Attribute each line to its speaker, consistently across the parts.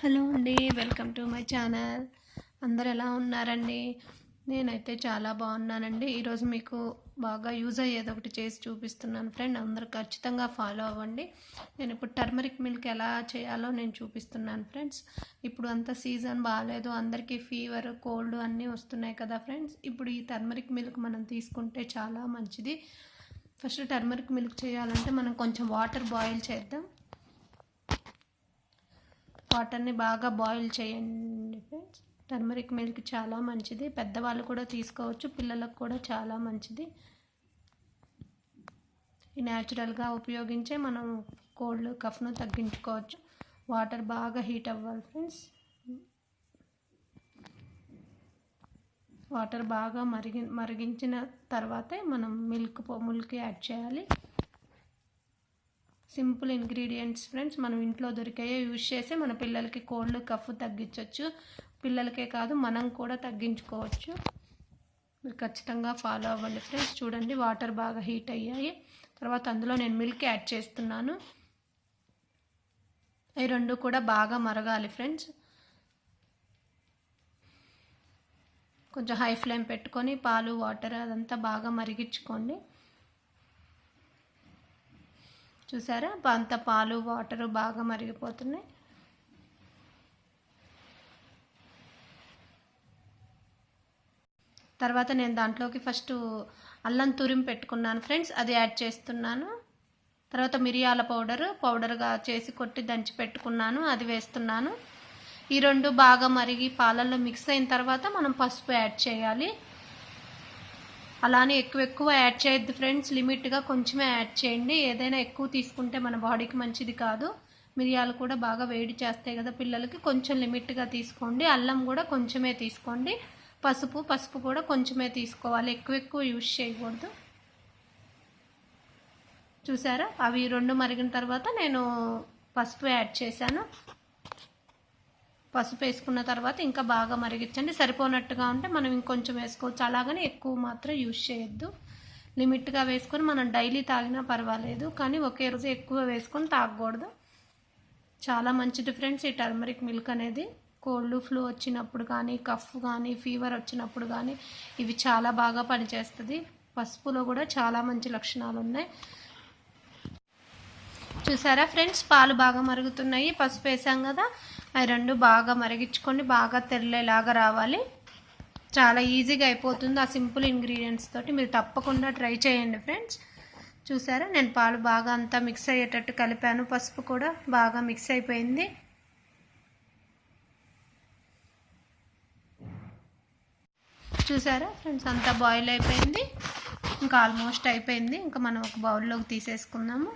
Speaker 1: Hello అండి, welcome to my channel. అందరు ఎలా ఉన్నారండి? నేనైతే చాలా బాగున్నానండి. ఈరోజు మీకు బాగా యూజ్ అయ్యేది ఒకటి చేసి చూపిస్తున్నాను ఫ్రెండ్. అందరూ ఖచ్చితంగా ఫాలో అవ్వండి. నేను ఇప్పుడు టర్మరిక్ మిల్క్ ఎలా చేయాలో నేను చూపిస్తున్నాను ఫ్రెండ్స్. ఇప్పుడు అంత సీజన్ బాగాలేదు, అందరికీ ఫీవర్ కోల్డ్ అన్నీ వస్తున్నాయి కదా ఫ్రెండ్స్. ఇప్పుడు ఈ టర్మరిక్ మిల్క్ మనం తీసుకుంటే చాలా మంచిది. ఫస్ట్ టర్మరిక్ మిల్క్ చేయాలంటే మనం కొంచెం వాటర్ బాయిల్ చేద్దాం. వాటర్ని బాగా బాయిల్ చేయండి ఫ్రెండ్స్. టర్మరిక్ మిల్క్ చాలా మంచిది, పెద్దవాళ్ళు కూడా తీసుకోవచ్చు, పిల్లలకు కూడా చాలా మంచిది. ఈ న్యాచురల్గా ఉపయోగించే మనం కోల్డ్ కఫ్ను తగ్గించుకోవచ్చు. వాటర్ బాగా హీట్ అవ్వాలి ఫ్రెండ్స్. వాటర్ బాగా మరిగించిన తర్వాతే మనం మిల్క్ యాడ్ చేయాలి. సింపుల్ ఇంగ్రీడియంట్స్ ఫ్రెండ్స్, మనం ఇంట్లో దొరికాయే యూజ్ చేసి మన పిల్లలకి కోల్డ్ కఫ్ తగ్గించవచ్చు. పిల్లలకే కాదు మనం కూడా తగ్గించుకోవచ్చు. మీరు ఖచ్చితంగా ఫాలో అవ్వండి ఫ్రెండ్స్. చూడండి, వాటర్ బాగా హీట్ అయ్యాయి. తర్వాత అందులో నేను మిల్క్ యాడ్ చేస్తున్నాను. ఈ రెండు కూడా బాగా మరగాలి ఫ్రెండ్స్. కొంచెం హై ఫ్లేమ్ పెట్టుకొని పాలు వాటర్ అదంతా బాగా మరిగించుకోండి. చూసారా, అంత పాలు వాటరు బాగా మరిగిపోతున్నాయి. తర్వాత నేను దాంట్లోకి ఫస్ట్ అల్లం తురిమి పెట్టుకున్నాను ఫ్రెండ్స్, అది యాడ్ చేస్తున్నాను. తర్వాత మిరియాల పౌడర్గా చేసి కొట్టి దంచి పెట్టుకున్నాను, అది వేస్తున్నాను. ఈ రెండు బాగా మరిగి పాలల్లో మిక్స్ అయిన తర్వాత మనం పసుపు యాడ్ చేయాలి. అలానే ఎక్కువ యాడ్ చేయొద్దు ఫ్రెండ్స్, లిమిట్గా కొంచెమే యాడ్ చేయండి. ఏదైనా ఎక్కువ తీసుకుంటే మన బాడీకి మంచిది కాదు. మిరియాలు కూడా బాగా వేడి చేస్తాయి కదా పిల్లలకి, కొంచెం లిమిట్గా తీసుకోండి. అల్లం కూడా కొంచెమే తీసుకోండి. పసుపు కూడా కొంచెమే తీసుకోవాలి, ఎక్కువ యూజ్ చేయకూడదు. చూసారా, అవి రెండు మరిగిన తర్వాత నేను పసుపు యాడ్ చేశాను. పసుపు వేసుకున్న తర్వాత ఇంకా బాగా మరిగించండి. సరిపోనట్టుగా ఉంటే మనం ఇంకొంచెం వేసుకోవచ్చు, అలాగని ఎక్కువ మాత్రం యూజ్ చేయొద్దు. లిమిట్గా వేసుకొని మనం డైలీ తాగినా పర్వాలేదు, కానీ ఒకే రోజు ఎక్కువ వేసుకొని తాగకూడదు. చాలా మంచిది ఫ్రెండ్స్ ఈ టర్మరిక్ మిల్క్ అనేది. కోల్డ్ ఫ్లూ వచ్చినప్పుడు కానీ, కఫ్ కానీ, ఫీవర్ వచ్చినప్పుడు కానీ ఇవి చాలా బాగా పనిచేస్తుంది. పసుపులో కూడా చాలా మంచి లక్షణాలు ఉన్నాయి. చూసారా ఫ్రెండ్స్, పాలు బాగా మరుగుతున్నాయి, పసుపు వేసాం కదా. అవి రెండు బాగా మరిగించుకొని బాగా తెల్లేలాగా రావాలి. చాలా ఈజీగా అయిపోతుంది ఆ సింపుల్ ఇంగ్రీడియంట్స్ తోటి. మీరు తప్పకుండా ట్రై చేయండి ఫ్రెండ్స్. చూసారా, నేను పాలు బాగా అంతా మిక్స్ అయ్యేటట్టు కలిపాను. పసుపు కూడా బాగా మిక్స్ అయిపోయింది. చూసారా ఫ్రెండ్స్, అంతా బాయిల్ అయిపోయింది. ఇంకా ఆల్మోస్ట్ అయిపోయింది. ఇంకా మనం ఒక బౌల్లోకి తీసేసుకుందాము.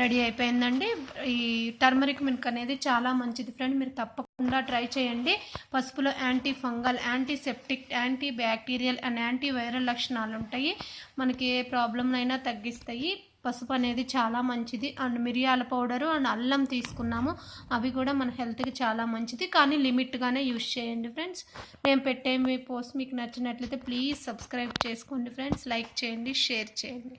Speaker 1: రెడీ అయిపోయిందండి. ఈ టర్మరిక్ మిల్క్ అనేది చాలా మంచిది ఫ్రెండ్, మీరు తప్పకుండా ట్రై చేయండి. పసుపులో anti fungal, antiseptic, anti bacterial and anti viral లక్షణాలు ఉంటాయి. మనకి ఏ ప్రాబ్లంనైనా తగ్గిస్తాయి. పసుపు అనేది చాలా మంచిది. అండ్ మిరియాల పౌడరు అండ్ అల్లం తీసుకున్నాము, అవి కూడా మన హెల్త్కి చాలా మంచిది, కానీ లిమిట్గానే యూజ్ చేయండి ఫ్రెండ్స్. నేను పెట్టే మీ పోస్ట్ మీకు నచ్చినట్లయితే ప్లీజ్ సబ్స్క్రైబ్ చేసుకోండి ఫ్రెండ్స్. లైక్ చేయండి, షేర్ చేయండి.